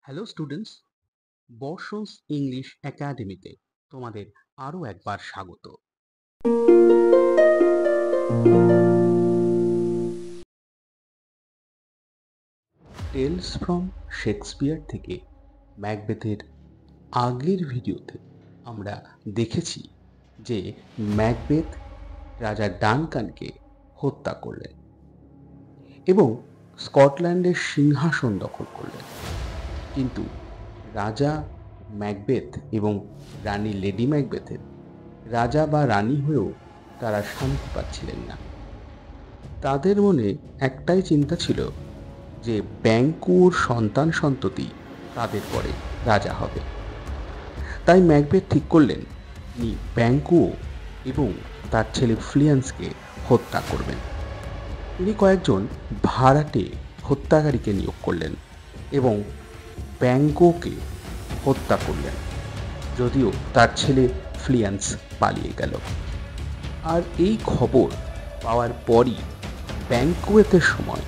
Hello students, বর্ষন্স English একাডেমিতে তোমাদের আরও একবার স্বাগত। টেলস ফ্রম শেক্সপিয়ার থেকে ম্যাকবেথের আগের ভিডিওতে আমরা দেখেছি যে ম্যাকবেথ রাজা ডানকানকে হত্যা করলেন এবং স্কটল্যান্ডের সিংহাসন দখল করলেন। কিন্তু রাজা ম্যাকবেথ এবং রানী লেডি ম্যাকবেথের রাজা বা রানী হয়েও তারা শান্তি পাচ্ছিলেন না। তাদের মনে একটাই চিন্তা ছিল যে ব্যাংকুর সন্তান সন্ততি তাদের পরে রাজা হবে। তাই ম্যাকবেথ ঠিক করলেন তিনি ব্যাংকুও এবং তার ছেলে ফ্লিয়ান্সকে হত্যা করবেন। তিনি কয়েকজন ভাড়াটে হত্যাকারীকে নিয়োগ করলেন এবং ব্যাংকোকে হত্যা করলেন, যদিও তার ছেলে ফ্লিয়ান্স পালিয়ে গেল। আর এই খবর পাওয়ার পরই ব্যাংকুয়েতের সময়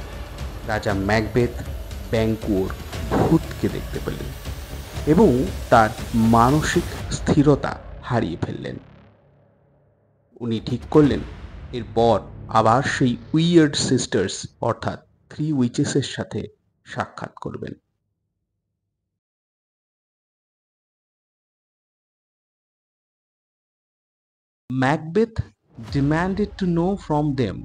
রাজা ম্যাকবেথ ব্যাংকুয়োর ভূতকে দেখতে পেলেন এবং তার মানসিক স্থিরতা হারিয়ে ফেললেন। উনি ঠিক করলেন এরপর আবার সেই উইয়ার্ড সিস্টার্স অর্থাৎ 3 উইচেসের সাথে সাক্ষাৎ করবেন। Macbeth demanded to know from them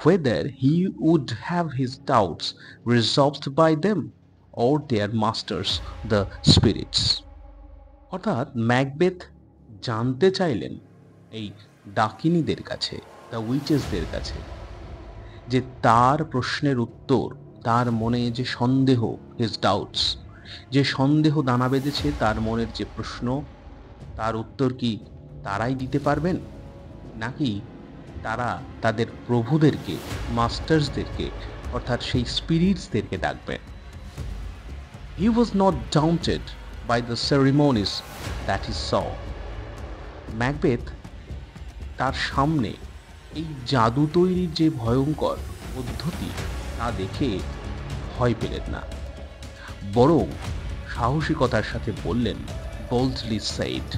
whether he would have his doubts resolved by them or their masters the spirits. অর্থাৎ ম্যাকবেথ জানতে চাইলেন এই ডাকিনীদের কাছে, দ্য উইচেসদের কাছে, যে তার প্রশ্নের উত্তর, তার মনে যে সন্দেহ, হিজ ডাউটস, যে সন্দেহ দানা বেঁধেছে তার মনের যে প্রশ্ন, তার উত্তর কি তারাই দিতে পারবেন, নাকি তারা তাদের প্রভুদেরকে, মাস্টার্সদেরকে অর্থাৎ সেই স্পিরিটসদেরকে ডাকবেন। He was not daunted by the ceremonies that he saw. Macbeth তার সামনে এই জাদু তৈরির যে ভয়ঙ্কর পদ্ধতি তা দেখে ভয় পেলেন না, বরং সাহসিকতার সাথে বললেন, boldly said,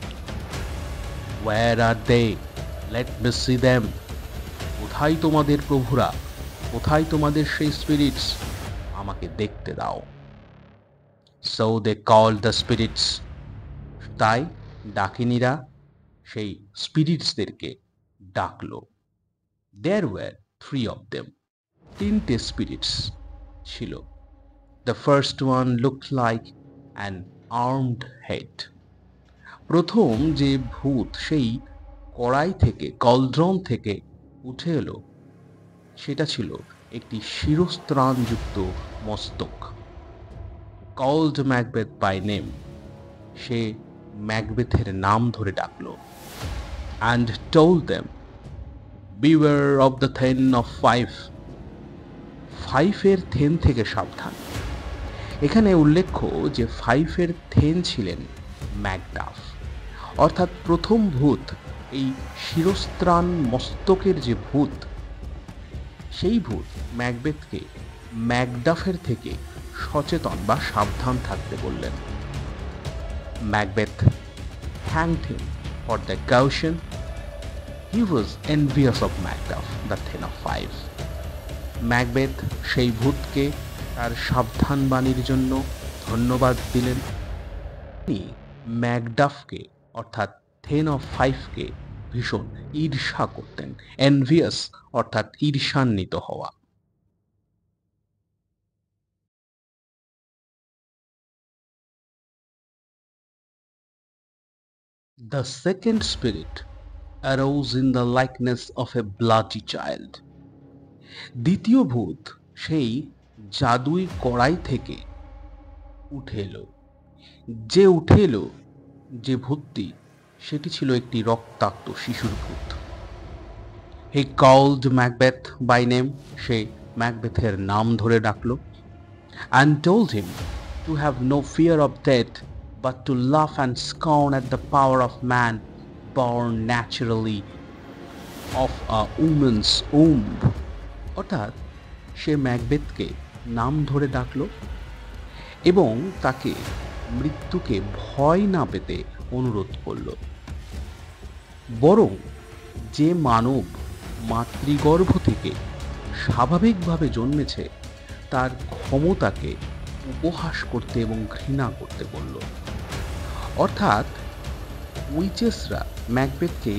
"Where are they? Let me see them." কোথায় তোমাদের প্রভুরা, কোথায় তোমাদের সেই স্পিরিটস, আমাকে দেখতে দাও। So they called the spirits. তাই ডাকিনীরা সেই স্পিরিটসদেরকে ডাকলো। There were 3 of them. 3টে স্পিরিটস ছিল। The first one looked like an armed head. প্রথম যে ভূত সেই কড়াই থেকে, কলড্রন থেকে উঠে এলো, সেটা ছিল একটি শিরস্ত্রাণযুক্ত মস্তক। Called Macbeth by name. সে ম্যাকবেথের নাম ধরে ডাকলো। And told them, "Beware of the Thane of Fife." 5-এর থেন থেকে সাবধান। এখানে উল্লেখ্য যে 5-এর থেন ছিলেন ম্যাকডাফ, অর্থাৎ প্রথম ভূত, এই শিরস্ত্রাণ মস্তকের যে ভূত, সেই ভূত ম্যাকবেথকে ম্যাকডাফের থেকে সচেতন বা সাবধান থাকতে বললেন। Macbeth thanked him for the caution. He was envious of Macduff, the Thane of Fife. Macbeth সেই ভূতকে তার সাবধান বাণীর জন্য ধন্যবাদ দিলেন। তিনি ম্যাকডাফকে অর্থাৎ থেন অফ ফাইফকে ভীষণ ঈর্ষা করতেন। এনভিয়াস অর্থাৎ ঈর্ষান্বিত হওয়া। The second spirit arose in the likeness of a bloody child. দ্বিতীয় ভূত সেই জাদুই কড়াই থেকে উঠে এলো। যে উঠে এলো, যে ভূতটি, সেটি ছিল একটি রক্তাক্ত শিশুর ভূত। He called Macbeth by name. সে ম্যাকবেথের নাম ধরে ডাকলো। And told him to have no fear of death, but to laugh and scorn at the power of man born naturally of a woman's womb. অর্থাৎ সে ম্যাকবেথকে নাম ধরে ডাকলো এবং তাকে মৃত্যুকে ভয় না পেতে অনুরোধ করল। বরং যে মানব মাতৃগর্ভ থেকে স্বাভাবিকভাবে জন্মেছে তার ক্ষমতাকে উপহাস করতে এবং ঘৃণা করতে বলল। অর্থাৎ উইচেসরা ম্যাকবেথকে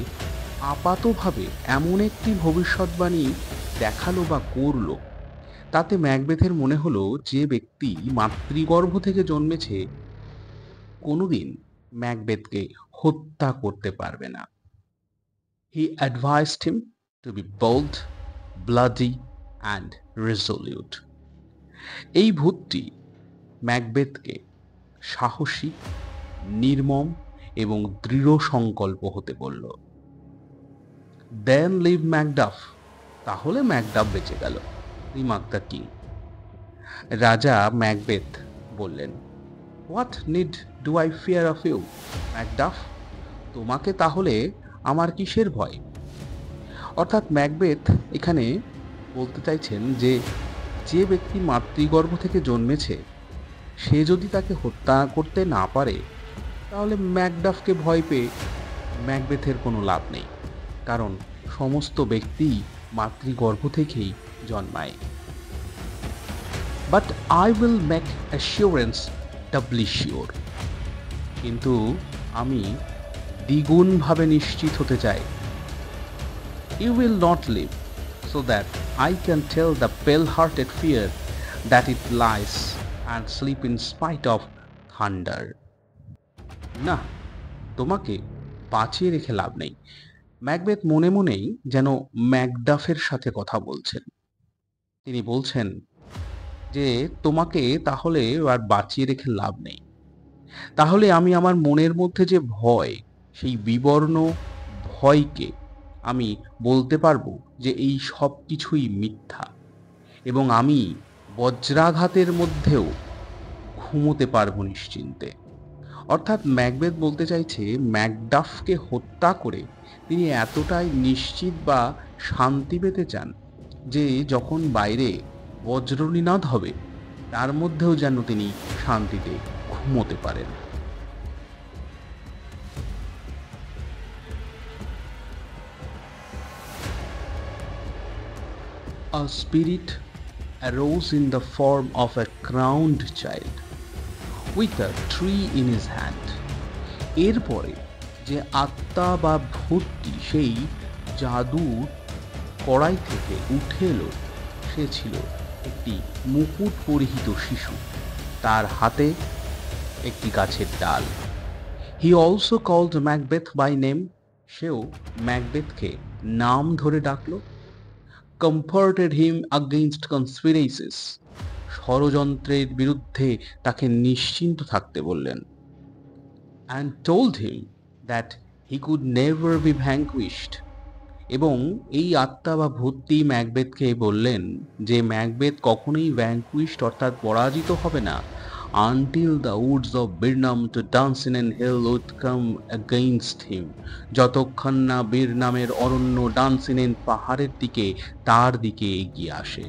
আপাতভাবে এমন একটি ভবিষ্যৎবাণী দেখালো বা করল, তাতে ম্যাকবেথের মনে হলো যে ব্যক্তি মাতৃগর্ভ থেকে জন্মেছে কোনোদিন ম্যাকবেথকে হত্যা করতে পারবে না। He advised him to be bold, bloody and resolute. এই ভূতটি ম্যাকবেথকে সাহসী, নির্মম এবং দৃঢ় সংকল্প হতে বলল। দেন লিভ ম্যাকডাফ, তাহলে ম্যাকডাফ বেঁচে গেল, রিমার্ক দ্য কিং। রাজা ম্যাকবেথ বললেন, what need do I fear of you Macduff, তোমাকে তাহলে আমার কিসের ভয়? অর্থাৎ ম্যাকবেথ এখানে বলতে চাইছেন যে যে ব্যক্তি মাতৃগর্ভ থেকে জন্মেছে সে যদি তাকে হত্যা করতে না পারে তাহলে ম্যাকডাফকে ভয় পেয়ে ম্যাকবেথের কোনো লাভ নেই, কারণ সমস্ত ব্যক্তিই মাতৃগর্ভ থেকেই জন্মায়। But I will make assurance doubly sure, কিন্তু আমি দ্বিগুণভাবে নিশ্চিত হতে চাই। You will not live so that I can tell the pale-hearted fear that it lies and sleep in spite of thunder. না, তোমাকে বাঁচিয়ে রেখে লাভ নেই। ম্যাকবেথ মনে মনেই যেন ম্যাকডাফের সাথে কথা বলছেন। তিনি বলছেন যে তোমাকে তাহলে আর বাঁচিয়ে রেখে লাভ নেই। তাহলে আমি আমার মনের মধ্যে যে ভয়, সেই বিবর্ণ ভয়কে আমি বলতে পারবো যে এই সব কিছুই মিথ্যা, এবং আমি বজ্রাঘাতের মধ্যেও ঘুমোতে পারবো নিশ্চিন্তে। অর্থাৎ ম্যাকবেথ বলতে চাইছে ম্যাকডাফকে হত্যা করে তিনি এতটাই নিশ্চিত বা শান্তি পেতে চান যে যখন বাইরে বজ্রনিনাদ হবে তার মধ্যেও যেন তিনি শান্তিতে ঘুমোতে পারেন। A spirit arose in the form of a crowned child with a tree in his hand. এরপরে যে আত্মা বা ভূতটি সেই জাদুর কড়াই থেকে উঠে এলো সে ছিল একটি মুকুট পরিহিত শিশু, তার হাতে একটি গাছের ডাল। He also called Macbeth by name, সেও ম্যাকবেথকে নাম ধরে ডাকলো। কমফর্টেড হিম আগেইনস্ট কনস্পিরেসিস, ষড়যন্ত্রের বিরুদ্ধে তাকে নিশ্চিন্ত থাকতে বললেন। And told him that he could never be vanquished, এবং এই আত্মা বা ভূতটি ম্যাকবেথকে বললেন যে ম্যাকবেথ কখনোই ভ্যাঙ্কুইশড অর্থাৎ পরাজিত হবে না, until the woods of Birnam to Dunsinane hill would come against him, যতক্ষণ না বীরনামের অরণ্য ডান্সিনেন পাহাড়ের দিকে তার দিকে এগিয়ে আসে।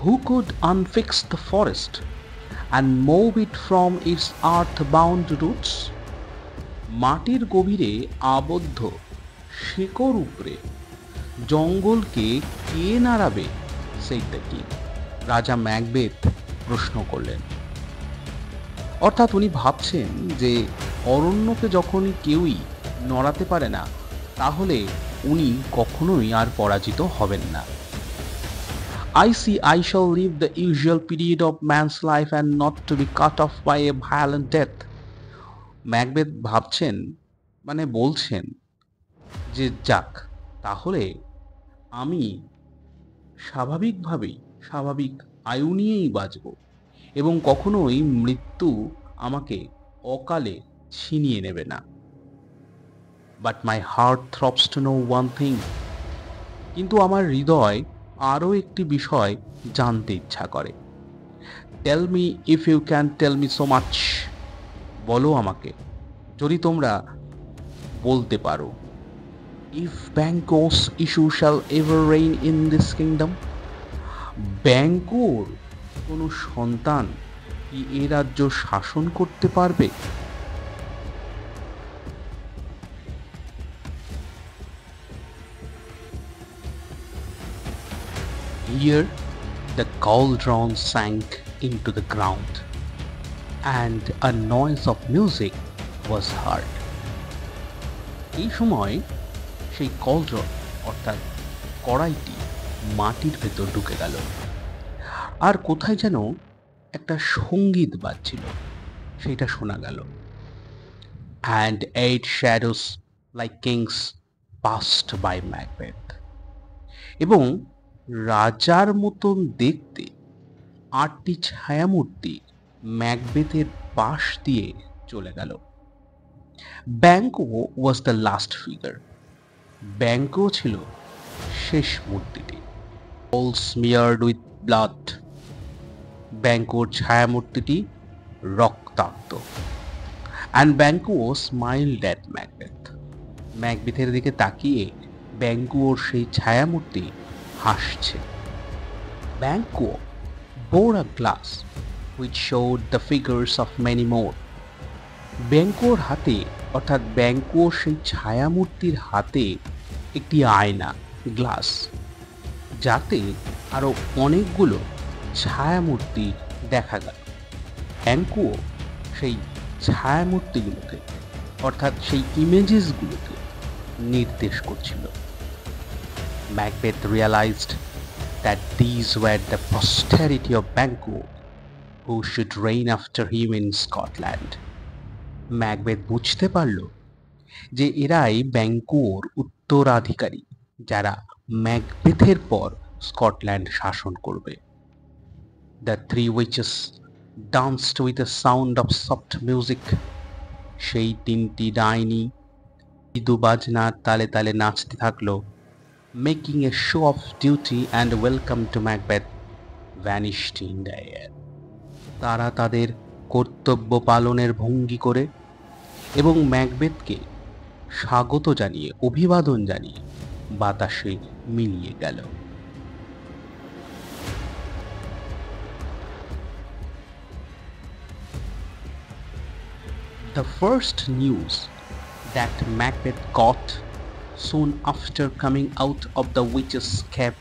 Who could unfix the forest and move it from its earth-bound roots? মাটির গভীরে আবদ্ধ শিকড় উপরে জঙ্গলকে কে নাড়াবে, সেইটা কি? রাজা ম্যাকবেথ প্রশ্ন করলেন। অর্থাৎ উনি ভাবছেন যে অরণ্যকে যখন কেউই নড়াতে পারে না তাহলে উনি কখনোই আর পরাজিত হবেন না। I see I shall live the usual period of man's life and not to be cut off by a violent death. Macbeth ভাবছেন, মানে বলছেন যে যাক, তাহলে আমি স্বাভাবিক আয়ু নিয়েই বাঁচব এবং কখনোই মৃত্যু আমাকে অকালে ছিনিয়ে নেবে না। But my heart throbs to know one thing, কিন্তু আমার হৃদয় আরও একটি বিষয় জানতে ইচ্ছা করে। Tell me if you can tell me so much, বলো আমাকে যদি তোমরা বলতে পারো। if Banquo's issue shall ever reign in this kingdom, ব্যাংকোর কোনো সন্তান কি এ রাজ্য শাসন করতে পারবে? Here the cauldron sank into the ground and a noise of music was heard. এই সময় সেই কলড্রন অর্থাৎ কড়াইটি মাটির ভেতর ঢুকে গেল, আর কোথায় যেন একটা সঙ্গীত বাজছিল সেটা শোনা গেল। And 8 shadows like kings passed by Macbeth. এবং রাজার মতন দেখতে 8টি ছায়ামূর্তি ম্যাকবেথের পাশ দিয়ে চলে গেল। Banquo was the last figure. Banquo ছিল শেষ মূর্তিটি। All smeared with blood. ব্যাংকোর ছায়ামূর্তিটি রক্তাক্ত। And Banquo smiled at Macbeth. ম্যাকবেথের দিকে তাকিয়ে ব্যাংকোর সেই ছায়ামূর্তি হাসছে। Banquo bore a glass which showed the figures of many more. ব্যাংকোর হাতে অর্থাৎ ব্যাংকোর সেই ছায়ামূর্তির হাতে একটি আয়না, গ্লাস, যাতে আরো অনেকগুলো ছায়ামূর্তি দেখা গেল। ব্যাংকো সেই ছায়ামূর্তিগুলোকে অর্থাৎ সেই ইমেজেসগুলোকে নির্দেশ করছিল। Macbeth realized that these were the posterity of Banquo who should reign after him in Scotland. Macbeth বুঝতে পারল যে এরাই ব্যাংকোর উত্তরাধিকারী, যারা ম্যাকবেথের পর স্কটল্যান্ড শাসন করবে। The three witches danced with a sound of soft music. সেই 3টি ডাইনি মৃদু বাজনার তালে তালে নাচতে থাকলো। Making a show of duty and welcome to Macbeth vanished in the air. তারা তাদের কর্তব্য পালনের ভঙ্গি করে এবং ম্যাকবেথকে স্বাগত জানিয়ে, অভিবাদন জানিয়ে বাতাসে মিলিয়ে গেল। The first news that Macbeth got soon after coming out of the witch's cave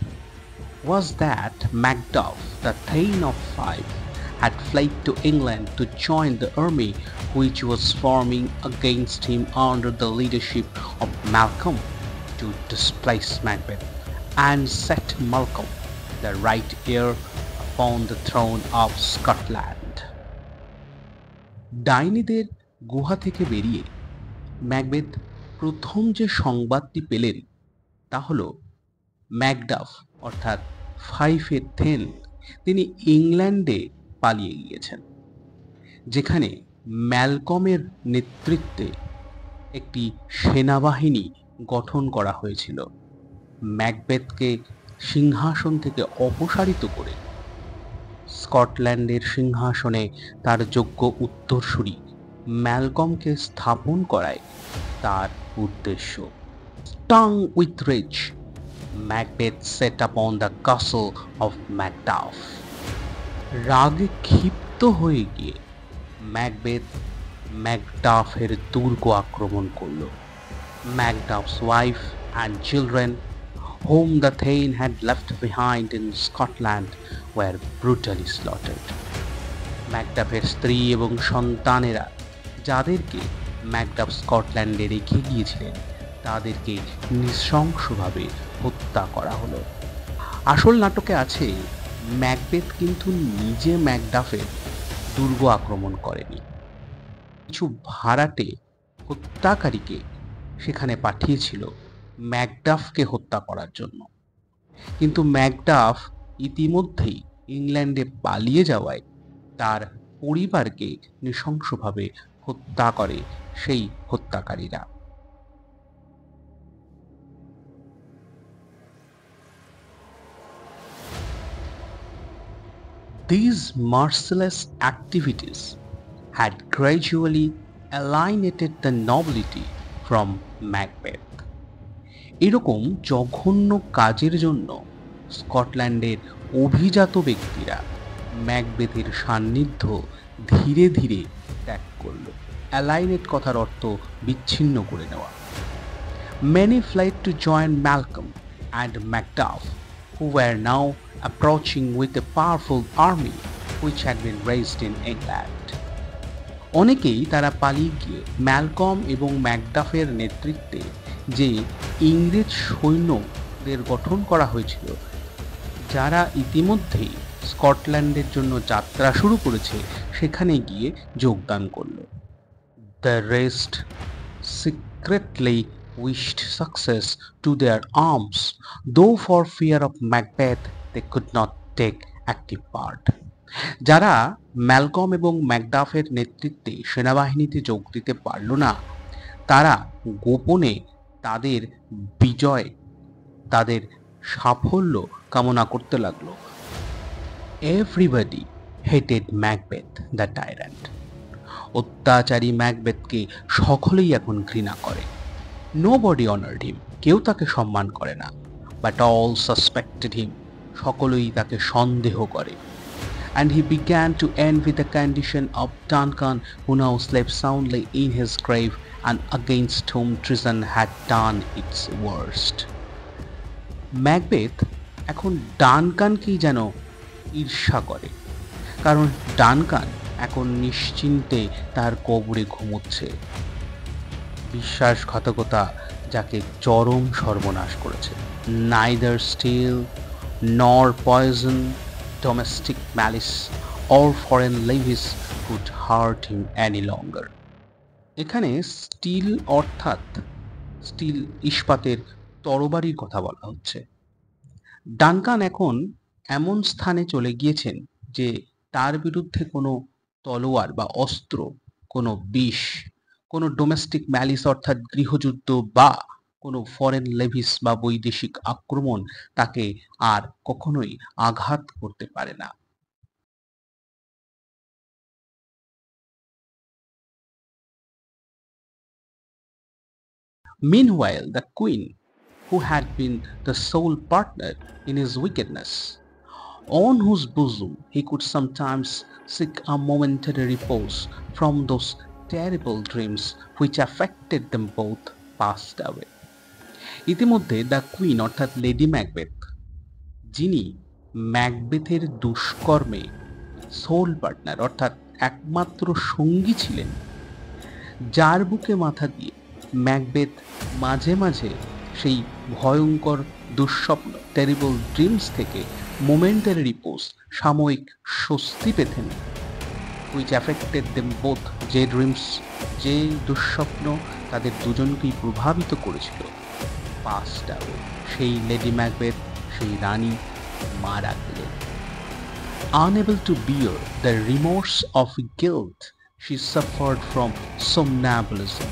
was that Macduff, the Thane of Fife, had fled to England to join the army which was forming against him under the leadership of Malcolm to displace Macbeth and set Malcolm, the right heir, upon the throne of Scotland. ডাইনিদের গুহা থেকে বেরিয়ে Macbeth প্রথম যে সংবাদটি পেলেন তা হলো Macduff অর্থাৎ ফাইফের থেন তিনি ইংল্যান্ডে পালিয়ে গিয়েছেন, যেখানে ম্যালকমের নেতৃত্বে একটি সেনাবাহিনী গঠন করা হয়েছিল ম্যাকবেথকে সিংহাসন থেকে অপসারিত করে স্কটল্যান্ডের সিংহাসনে তার যোগ্য উত্তরসূরি ম্যালকমকে স্থাপন করায় তার উদ্দেশ্য। Stung with rage, Macbeth set upon the castle of Macduff. রাগে ক্ষিপ্ত হয়ে গিয়ে ম্যাকবেথ ম্যাকডাফের দুর্গ আক্রমণ করল। Macduff's wife and children, whom the Thane had left behind in Scotland, were brutally slaughtered. ম্যাকডাফের স্ত্রী এবং সন্তানেরা, যাদেরকে ম্যাকডাফ স্কটল্যান্ডে রেখে গিয়েছিলেন, তাদেরকে নৃশংসভাবে হত্যা করা হলো। আসল নাটকে আছে ম্যাকবেথ কিন্তু নিজে ম্যাকডাফের দুর্গ আক্রমণ করেনি, কিছু ভাড়াটে হত্যাকারীকে সেখানে পাঠিয়েছিল ম্যাকডাফকে হত্যা করার জন্য। কিন্তু ম্যাকডাফ ইতিমধ্যেই ইংল্যান্ডে পালিয়ে যাওয়ায় তার পরিবারকে নৃশংসভাবে হত্যা করে সেই হত্যাকারীরা। These merciless activities had gradually alienated the nobility from Macbeth. এরকম জঘন্য কাজের জন্য স্কটল্যান্ডের অভিজাত ব্যক্তিরা ম্যাকবেথের সান্নিধ্য ধীরে ধীরে ত্যাগ করল। অ্যালাইনেট কথার অর্থ বিচ্ছিন্ন করে নেওয়া। Many fled to join Malcolm and Macduff, who were now approaching with a powerful army which had been raised in England. অনেকেই তারা পালিয়ে গিয়ে ম্যালকম এবং ম্যাকডাফের নেতৃত্বে যে ইংরেজ সৈন্যদের গঠন করা হয়েছিল, যারা ইতিমধ্যেই স্কটল্যান্ডের জন্য যাত্রা শুরু করেছে, সেখানে গিয়ে যোগদান করল। The rest secretly wished success to their arms, though for fear of Macbeth they could not take active part. যারা ম্যালকম এবং ম্যাকডাফের নেতৃত্বে সেনাবাহিনীতে যোগ দিতে পারল না, তারা গোপনে তাদের বিজয়, তাদের সাফল্য কামনা করতে লাগলো। Everybody hated Macbeth the টাইরান্ট। অত্যাচারী ম্যাকবেথকে সকলেই এখন ঘৃণা করে। নোবডি অনার্ড হিম, কেউ তাকে সম্মান করে না। বাট অল সাসপেক্টেড হিম, সকলেই তাকে সন্দেহ করে। And he began to envy the condition of Duncan, who now slept soundly in his grave and against whom treason had done its worst. Macbeth এখন ডানকানকেই যেন ঈর্ষা করে, কারণ ডানকান এখন নিশ্চিন্তে তার কবরে ঘুমোচ্ছে। বিশ্বাসঘাতকতা যাকে চরম সর্বনাশ করেছে। Neither steel nor poison, domestic malice or foreign levies could hurt him any longer. এখানে স্টিল অর্থাৎ স্টিল ইস্পাতের তরবারির কথা বলা হচ্ছে। ডানকান এখন এমন স্থানে চলে গিয়েছেন যে তার বিরুদ্ধে কোনো তলোয়ার বা অস্ত্র, কোনো বিষ, কোনো ডোমেস্টিক ম্যালিস অর্থাৎ গৃহযুদ্ধ বা কোনো ফরেন লেভিস বা বৈদেশিক আক্রমণ তাকে আর কখনোই আঘাত করতে পারে না। Meanwhile, the queen, who had been the sole partner in his wickedness, on whose bosom he could sometimes seek a momentary repose from those terrible dreams which affected them both, passed away. ইতিমধ্যে the queen অর্থাৎ lady Macbeth, যিনি ম্যাকবেথের দুষ্কর্মে soul partner অর্থাৎ একমাত্র সঙ্গী ছিলেন, যার বুকে মাথা দিয়ে ম্যাকবেথ মাঝে মাঝে সেই ভয়ঙ্কর দুঃস্বপ্ন টেরিবল ড্রিমস থেকে মোমেন্টারি রিপোজ সাময়িক স্বস্তি পেতেন, হুইচ অ্যাফেক্টেড দেম বোথ, যে ড্রিমস, যে দুঃস্বপ্ন তাদের দুজনকেই প্রভাবিত করেছিল, পাস্ট আওয়ে, সেই লেডি ম্যাকবেথ, সেই রানী মারা গেলেন। Unable to bear the remorse of guilt, she suffered from somnambulism.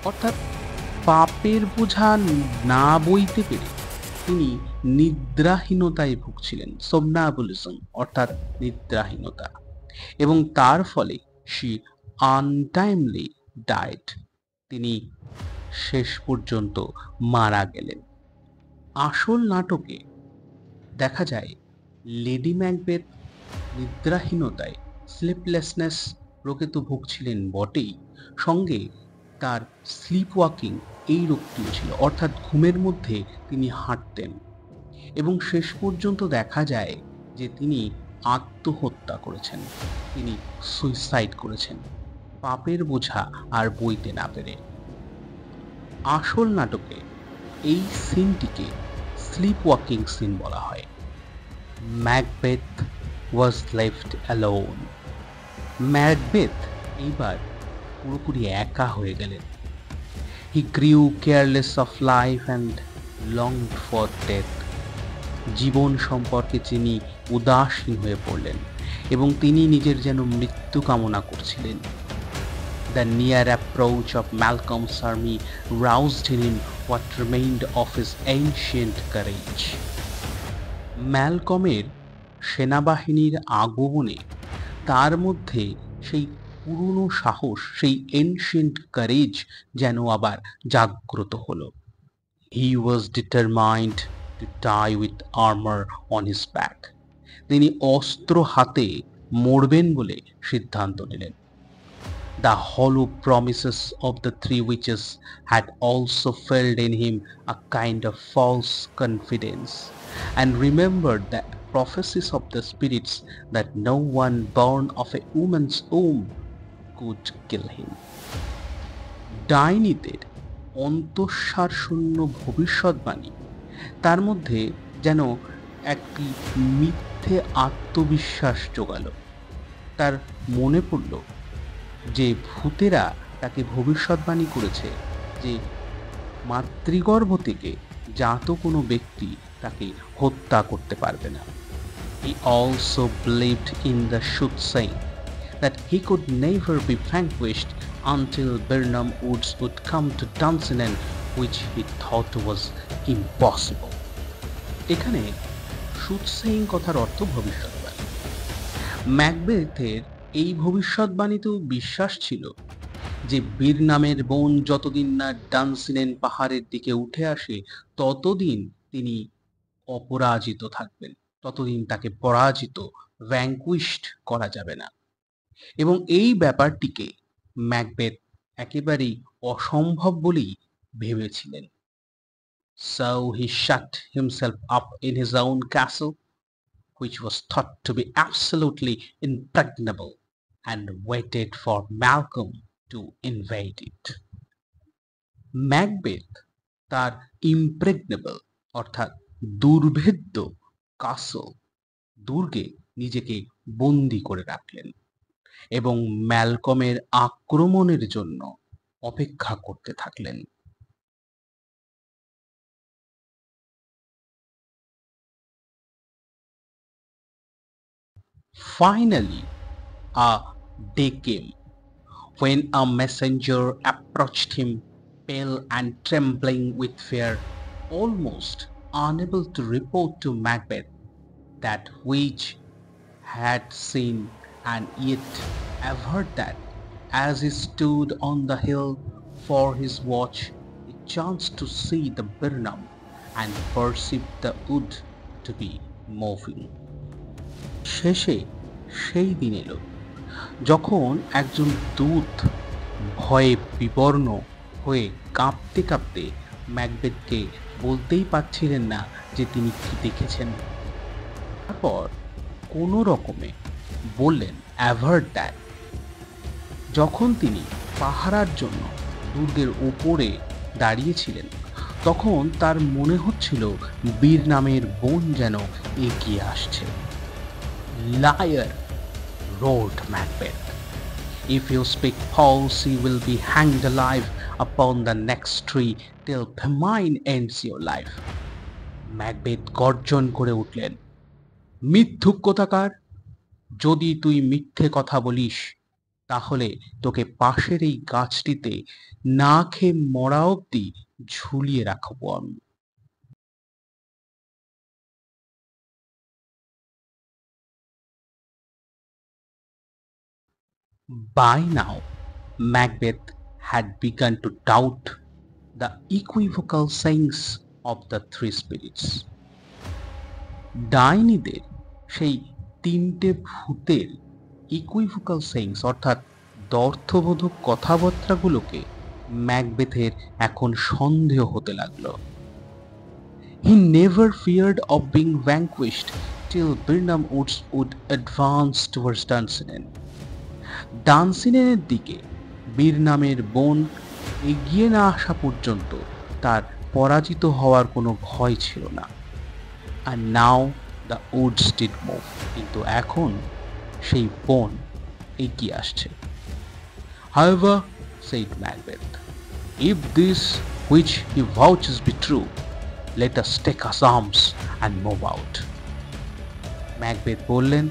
অর্থাৎ পাপের বোঝা না বইতে পেরে তিনি নিদ্রাহীনতায় ভুগছিলেন। সোমনাবুলিজম অর্থাৎ নিদ্রাহীনতা, এবং তার ফলে she untimely died, তিনি শেষ পর্যন্ত মারা গেলেন। আসল নাটকে দেখা যায় লেডি ম্যাকবেথ নিদ্রাহীনতায়, স্লিপলেসনেস রোগে তো ভুগছিলেন বটেই, সঙ্গে তার স্লিপ ওয়াকিং এই রোগটিও ছিল, অর্থাৎ ঘুমের মধ্যে তিনি হাঁটতেন, এবং শেষ পর্যন্ত দেখা যায় যে তিনি আত্মহত্যা করেছেন, তিনি সুইসাইড করেছেন পাপের বোঝা আর বইতে না পেরে। আসল নাটকে এই সিনটিকে স্লিপ ওয়াকিং সিন বলা হয়। Macbeth was left alone. Macbeth এইবার পুরোপুরি একা হয়ে গেলেন। He grew careless of life and longed for death. জীবন সম্পর্কে তিনি উদাসীন হয়ে পড়লেন এবং তিনি নিজের যেন মৃত্যু কামনা করছিলেন। The near approach of Malcolm's army roused in him what remained of his ancient courage. ম্যালকমের সেনাবাহিনীর আগমনে তার মধ্যে সেই পুরনো সাহস, সেই এনশিয়েন্ট কারেজ যেন আবার জাগ্রত হলো। He was determined to die with armor on his back. তিনি অস্ত্র হাতে মরবেন বলে সিদ্ধান্ত নিলেন। The hollow promises of the three witches had also filled in him a kind of false confidence, and remembered the prophecies of the spirits that no one born of a woman's womb could kill him. ডাইনিদের অন্তঃসার শূন্য ভবিষ্যৎবাণী তার মধ্যে যেন একটি মিথ্যে আত্মবিশ্বাস জোগাল। তার মনে পড়ল যে ভূতেরা তাকে ভবিষ্যৎবাণী করেছে যে মাতৃগর্ভ থেকে জাত কোনো ব্যক্তি তাকে হত্যা করতে পারবে না। He also believed in the soothsaying that he could never be vanquished until Birnam Woods would come to Dunsinane, which he thought was impossible. এখানে soothsaying কথার অর্থ ভবিষ্যৎবাণী। ম্যাকবেথের এই ভবিষ্যৎবাণীতেও বিশ্বাস ছিল যে বীরনামের বোন যতদিন না ডানসিনেন পাহাড়ের দিকে উঠে আসে ততদিন তিনি অপরাজিত থাকবেন, ততদিন তাকে পরাজিত ভ্যাঙ্কুইশড করা যাবে না। এবং এই ব্যাপারটিকে ম্যাকবেথ একেবারেই অসম্ভব বলেই ভেবেছিলেন। So he shut himself up in his own castle, which was thought to be absolutely impregnable, and waited for Malcolm to invade it. Macbeth তার ইমপ্রেগনেবল অর্থাৎ দুর্ভেদ্য কাসল দুর্গে নিজেকে বন্দি করে রাখলেন এবং ম্যালকমের আক্রমণের জন্য অপেক্ষা করতে থাকলেন। Finally, a day came when a messenger approached him, pale and trembling with fear, almost unable to report to Macbeth that which had seen, and yet averred that, as he stood on the hill for his watch, he chanced to see the Birnam and perceived the wood to be moving. শেষে সেই দিন এলো যখন একজন দূত ভয়ে বিবর্ণ হয়ে কাঁপতে কাঁপতে ম্যাকবেথকে বলতেই পারছিলেন না যে তিনি কি দেখেছেন। তারপর কোনো রকমে বললেন অ্যাভার্ড দ্যাট। যখন তিনি পাহারার জন্য দুর্গের উপরে দাঁড়িয়েছিলেন তখন তার মনে হচ্ছিল বীর নামের বোন যেন এগিয়ে আসছে। Liar, roared Macbeth. If you speak false, you will be hanged alive upon the next tree till famine ends your life. Macbeth গর্জন করে উঠলেন, মিথ্যুক কোথাকার! যদি তুই মিথ্যে কথা বলিস তাহলে তোকে পাশের এই গাছটিতে না খেয়ে মরা অবধি ঝুলিয়ে রাখবো আমি। By now, Macbeth had begun to doubt the equivocal sayings of the three spirits. ডাইনিদের সেই তিনটে ভূতের ইকুইভোকাল সেইংস অর্থাৎ দ্ব্যর্থবোধক কথাবার্তাগুলোকে ম্যাকবেথের এখন সন্দেহ হতে লাগলো। He never feared of being vanquished till Birnam Woods would advance towards Dunsinane. ডানসিনেনের দিকে বীর নামের বোন এগিয়ে না আসা পর্যন্ত তার পরাজিত হওয়ার কোনো ভয় ছিল না। And now the woods did move. কিন্তু এখন সেই বন এগিয়ে আসছে। However, said Macbeth, if this which he vouches be true, let us take us arms and move out. Macbeth বললেন,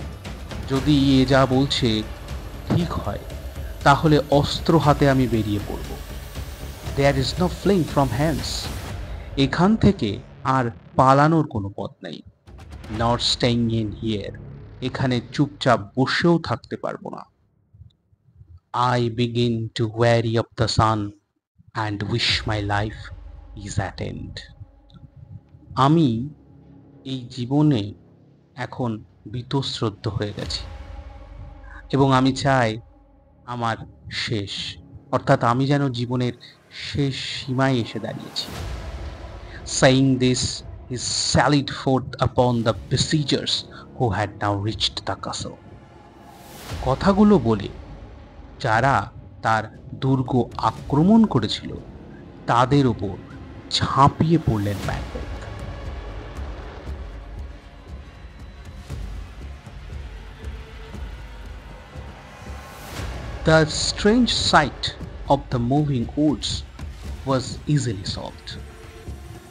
যদি এ যা বলছে ঠিক হয় তাহলে অস্ত্র হাতে আমি বেরিয়ে পড়ব। There is no fleeing from hence. এখান থেকে আর পালানোর কোনো পথ নেই। Not staying in here. এখানে চুপচাপ বসেও থাকতে পারবো না। I begin to weary of the sun and wish my life is at end. আমি এই জীবনে এখন বীতশ্রদ্ধ হয়ে গেছি এবং আমি চাই আমার শেষ, অর্থাৎ আমি যেন জীবনের শেষ সীমায় এসে দাঁড়িয়েছি। Saying this, he sallied forth upon the besiegers who had now reached the castle. কথাগুলো বলে যারা তার দুর্গ আক্রমণ করেছিল তাদের উপর ঝাঁপিয়ে পড়লেন Macbeth. The strange sight of the moving woods was easily solved.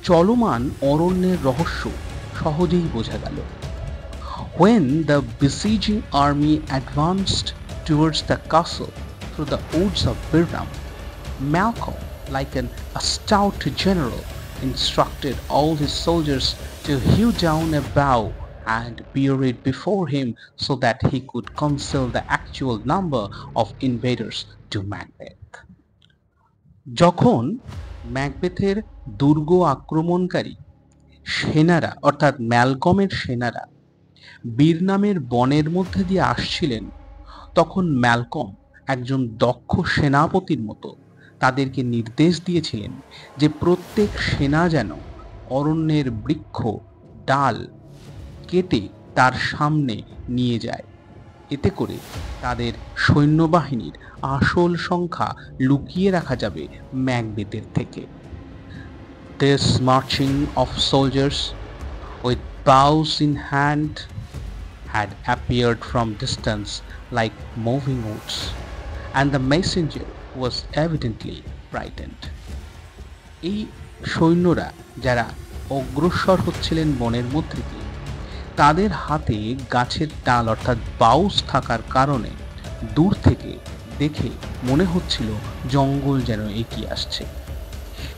চলমান অরণ্যের রহস্য সহজেই বোঝা গেল। When the besieging army advanced towards the castle through the woods of Birnam, Malcolm, like a stout general, instructed all his soldiers to hew down a bough and bear it before him so that he could conceal the actual number of invaders to Macbeth. যখন ম্যাকবেথের দুর্গ আক্রমণকারী সেনারা অর্থাৎ ম্যালকমের সেনারা বীরনামের বনের মধ্যে দিয়ে আসছিলেন, তখন ম্যালকম একজন দক্ষ সেনাপতির মতো তাদেরকে নির্দেশ দিয়েছিলেন যে প্রত্যেক সেনা যেন অরণ্যের বৃক্ষ ডাল কেটে তার সামনে নিয়ে যায়, এতে করে তাদের সৈন্যবাহিনীর আসল সংখ্যা লুকিয়ে রাখা যাবে ম্যাকবেথের থেকে। This marching of soldiers with bows in hand had appeared from distance like moving woods, and the messenger was evidently frightened. এই সৈন্যরা যারা অগ্রসর হচ্ছিলেন বনের মধ্যে দিয়ে, তাদের হাতে গাছের ডাল অর্থাৎ বাউস থাকার কারণে দূর থেকে দেখে মনে হচ্ছিল জঙ্গল যেন এগিয়ে আসছে,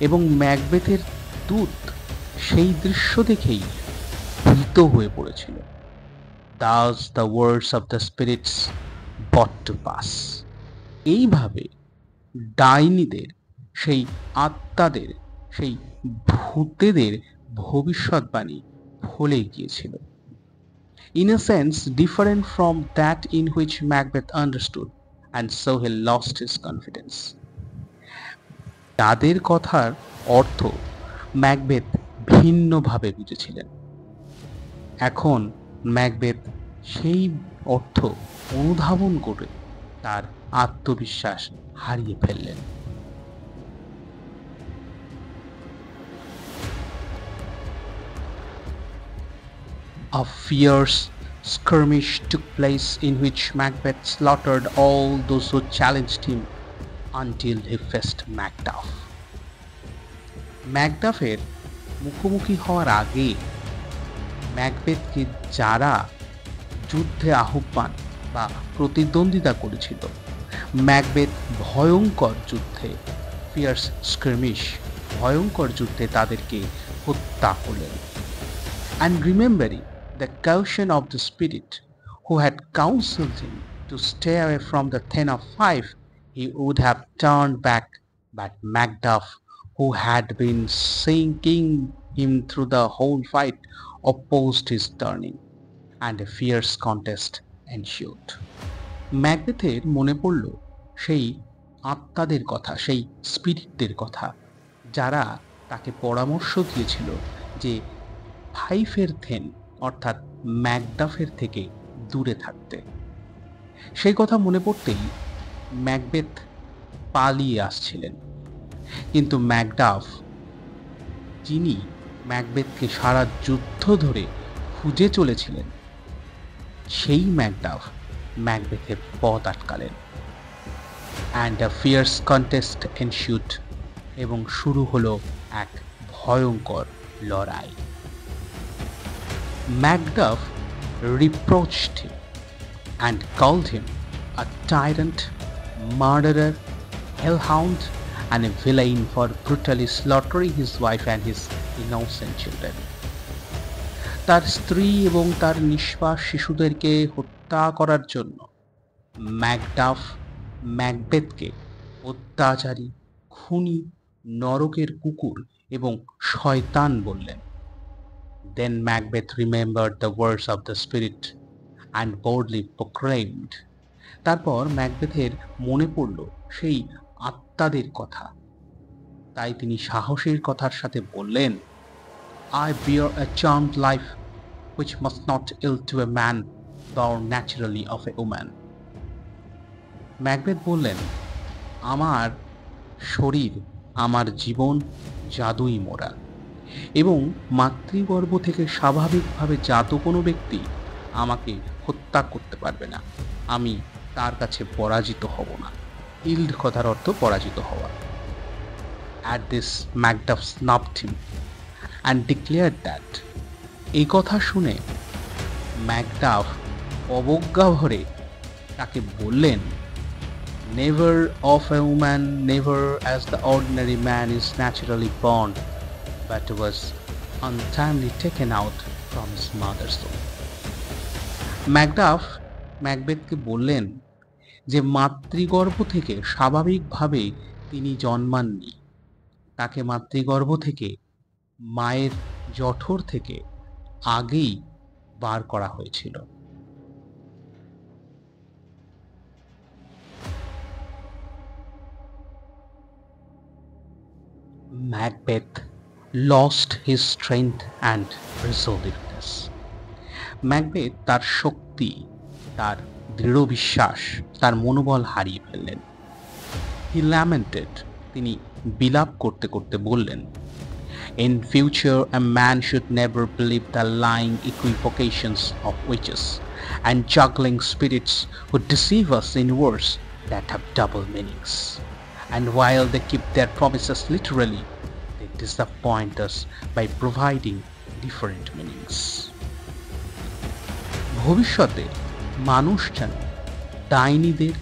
এবং ম্যাকবেথের দূত সেই দৃশ্য দেখেই ভীত হয়ে পড়েছিল। Thus the words of the spirits brought to pass. এইভাবে ডাইনিদের, সেই আত্মাদের, সেই ভূতেদের ভবিষ্যৎবাণী ফলে গিয়েছিল। In a sense different from that in which Macbeth understood, and so he lost his confidence. তাদের কথার অর্থ ম্যাকবেথ ভিন্নভাবে বুঝেছিলেন। এখন ম্যাকবেথ সেই অর্থ অনুধাবন করে তার আত্মবিশ্বাস হারিয়ে ফেললেন। A fierce skirmish took place in which Macbeth slaughtered all those who challenged him until he faced Macduff. ম্যাকডাফের মুখোমুখি হওয়ার আগে ম্যাকবেথকে যারা যুদ্ধে আহ্বান বা প্রতিদ্বন্দ্বিতা করেছিল, ম্যাকবেথ ভয়ঙ্কর যুদ্ধে, ফিয়ার্স স্ক্রিমিশ, ভয়ঙ্কর যুদ্ধে তাদেরকে হত্যা করলেন। And remembering the caution of the spirit who had counseled him to stay away from the Ten of Five, he would have turned back, but Macduff, who had been sinking him through the whole fight, opposed his turning, and a fierce contest ensued. ম্যাকবেথের মনে পড়ল সেই আত্মাদের কথা, সেই স্পিরিটদের কথা, যারা তাকে পরামর্শ দিয়েছিল যে ফাইফের থেন অর্থাৎ ম্যাকডাফের থেকে দূরে থাকতে। সেই কথা মনে পড়তেই ম্যাকবেথ পালিয়ে আসছিলেন, কিন্তু ম্যাকডাফ, যিনি ম্যাকবেথকে সারা যুদ্ধ ধরে খুঁজে চলেছিলেন, সেই ম্যাকডাফ ম্যাকবেথের পথ আটকালেন। অ্যান্ড আ ফিয়ার্স কন্টেস্ট এনস্যুড, এবং শুরু হলো এক ভয়ঙ্কর লড়াই। Macduff reproached him and called him a tyrant, murderer, hellhound, and a villain for brutally slaughtering his wife and his innocent children. তার স্ত্রী এবং তার নিষ্পাপ শিশুদেরকে হত্যা করার জন্য ম্যাকডাফ ম্যাকবেথকে অত্যাচারী, খুনি, নরকের কুকুর এবং শয়তান বললেন। Then Macbeth remembered the words of the spirit and boldly proclaimed. তারপর ম্যাকবেথের মনে পড়ল সেই আত্মাদের কথা। তাই তিনি সাহসের কথার সাথে বললেন, I bear a charmed life which must not ill to a man born naturally of a woman. Macbeth বললেন, আমার শরীর, আমার জীবন জাদুই মোড়া, এবং মাতৃগর্ভ থেকে স্বাভাবিকভাবে জাত কোনো ব্যক্তি আমাকে হত্যা করতে পারবে না। আমি তার কাছে পরাজিত হব না। ইল্ড কথার অর্থ পরাজিত হওয়া। At this Macduff snubbed him and declared that. এই কথা শুনে ম্যাকডাফ অবজ্ঞা ভরে তাকে বললেন, Never of a woman, never as the ordinary man is naturally born, but was untimely taken out from his mother's womb. Macduff ম্যাকবেথকে বললেন যে মাতৃগর্ভ থেকে স্বাভাবিকভাবে তিনি জন্মাননি। তাকে মাতৃগর্ভ থেকে, মায়ের জঠর থেকে আগেই বার করা হয়েছিল। Macbeth lost his strength and resolutiveness. Macbeth তার শক্তি, তার দৃঢ় বিশ্বাস, তার মনোবল হারিয়ে ফেললেন। He lamented, তিনি বিলাপ করতে করতে বললেন, In future a man should never believe the lying equivocations of witches and juggling spirits who deceive us in words that have double meanings. And while they keep their promises literally, they disappoint us by providing different meanings. ভবিষ্যতে মানুষ যেন ডাইনিদের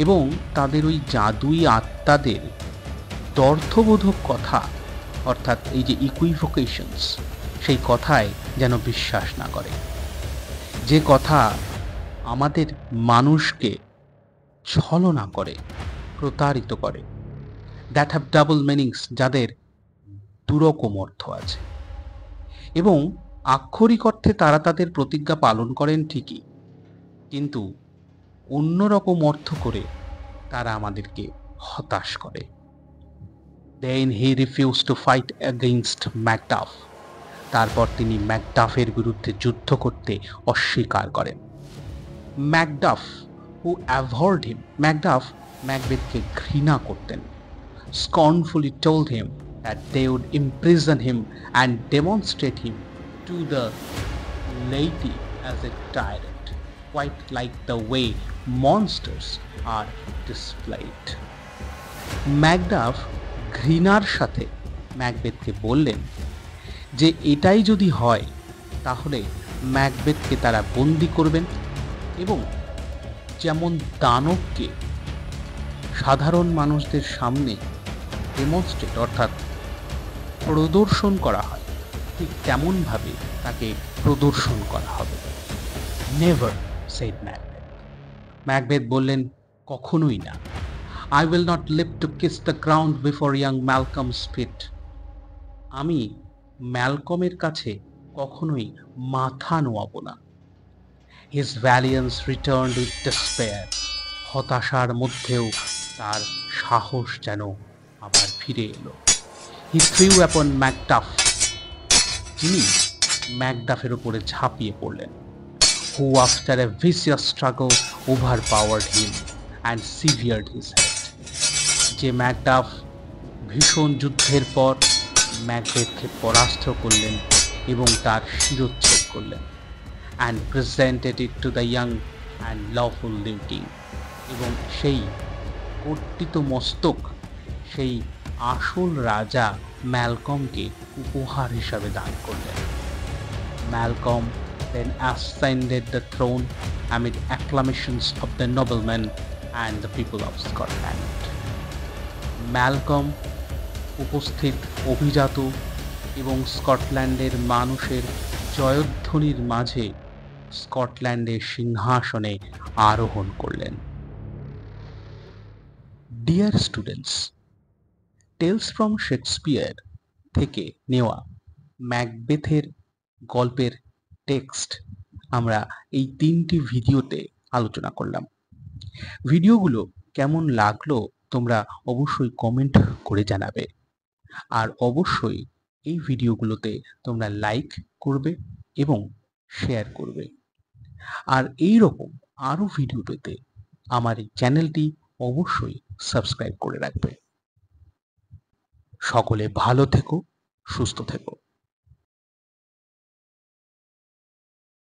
এবং তাদের ওই জাদুই আত্মাদের দ্ব্যর্থবোধক কথা, অর্থাৎ এই যে ইকুইভোকেশনস, সেই কথায় যেন বিশ্বাস না করে, যে কথা আমাদের মানুষকে ছলনা করে, প্রতারিত করে। দ্যাট হ্যাভ ডাবল মিনিংস, যাদের দুরকম অর্থ আছে, এবং আক্ষরিক অর্থে তারা তাদের প্রতিজ্ঞা পালন করেন ঠিকই, কিন্তু অন্যরকম অর্থ করে তারা আমাদেরকে হতাশ করে। Then he refused to fight against Macduff. তারপর তিনি ম্যাকডাফের বিরুদ্ধে যুদ্ধ করতে অস্বীকার করেন। Macduff who abhorred him, Macduff ম্যাকবেথকে ঘৃণা করতেন। Scornfully told him that they would imprison him and demonstrate him to the laity as a tyrant, quite like the way monsters are displayed. Macduff ঘৃণার সাথে ম্যাকবেথকে বললেন যে এটাই যদি হয় তাহলে ম্যাকবেথকে তারা বন্দি করবেন, এবং যেমন দানবকে সাধারণ মানুষদের সামনে ডেমনস্ট্রেট অর্থাৎ প্রদর্শন করা হয়, ঠিক তেমনভাবে তাকে প্রদর্শন করা হবে। Never, shed Macbeth. ম্যাকবেথ বললেন, কখনোই না। I will not live to kiss the ground before young Malcolm's feet. আমি ম্যালকমের কাছে কখনোই মাথা নোয়াবো না। His valiance returned with despair. হতাশার মধ্যেও তার সাহস যেন আবার ফিরে এলো। He threw upon Macduff. তিনি ম্যাকডাফের উপরে ঝাঁপিয়ে পড়লেন। Who after a vicious struggle overpowered him and severed his head. যে ম্যাকডাফ ভীষণ যুদ্ধের পর ম্যাকবেথকে পরাস্ত করলেন এবং তার শিরচ্ছেদ করলেন। And presented it to the young and lawful king. এবং সেই কর্তৃত মস্তক সেই আসল রাজা ম্যালকমকে উপহার হিসাবে দান করলেন। Malcolm then ascended the throne amid acclamations of the noblemen and the people of Scotland. Malcolm উপস্থিত অভিজাত এবং স্কটল্যান্ডের মানুষের জয়ধ্বনির মাঝে স্কটল্যান্ডের সিংহাসনে আরোহণ করলেন। Dear students, Tales from Shakespeare থেকে নেওয়া ম্যাকবেথের গল্পের টেক্সট আমরা এই 3টি ভিডিওতে আলোচনা করলাম। ভিডিওগুলো কেমন লাগলো তোমরা অবশ্যই কমেন্ট করে জানাবে। আর অবশ্যই এই ভিডিওগুলোতে তোমরা লাইক করবে এবং শেয়ার করবে। আর এই রকম আরও ভিডিও পেতে আমার এই চ্যানেলটি অবশ্যই সাবস্ক্রাইব করে রাখবে। সকলে ভালো থেকো, সুস্থ থেকো।